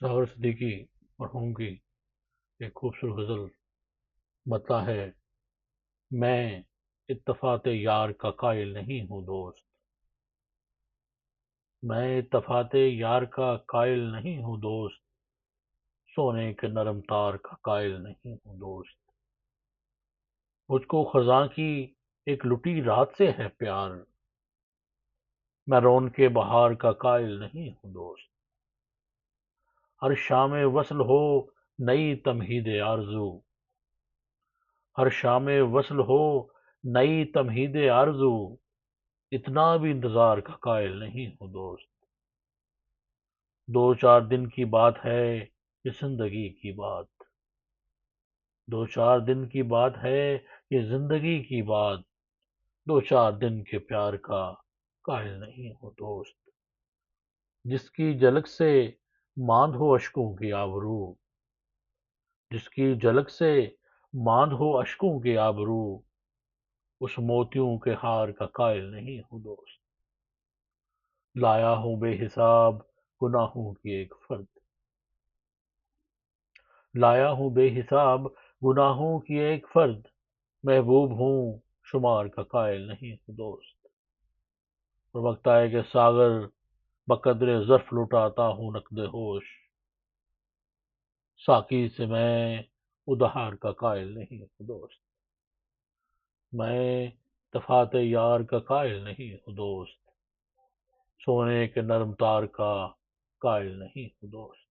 ساغر صدیقی مرحوم کی ایک خوبصورت غزل بتا ہے: میں اتفاق یار کا قائل نہیں ہوں دوست، میں اتفاق یار کا قائل نہیں ہوں دوست، سونے کے نرم تار کا قائل نہیں ہوں دوست، مجھ کو خزاں کی ایک لٹی رات سے ہے پیار، میں رون کے بہار کا قائل نہیں ہوں دوست، ہر شام وصل ہو نئی تمہید آرزو، ہر شام وصل ہو نئی تمہید آرزو، اتنا بھی انتظار کا قائل نہیں ہوں دوست، دو چار دن کی بات ہے یہ زندگی کی بات، دو چار دن کی بات ہے یہ زندگی کی بات، دو چار دن کے پیار کا قائل نہیں ہوں دوست، جس کی جھلک سے ماند ہو اشکوں کی آبرو، جس کی جھلک سے ماند ہو اشکوں کی آبرو، اس موتیوں کے ہار کا قائل نہیں ہوں دوست، لایا ہوں بے حساب گناہوں کی ایک فرد، لایا ہوں بے حساب گناہوں کی ایک فرد، محبوب ہوں شمار کا قائل نہیں ہوں دوست، اور وقت آئے کہ ساغر بقدر ظرف لٹاتا ہوں نقد ہوش، ساقی سے میں ادہار کا قائل نہیں ہوں دوست، میں دفعات یار کا قائل نہیں ہوں دوست، سونے کے نرم تار کا قائل نہیں ہوں دوست۔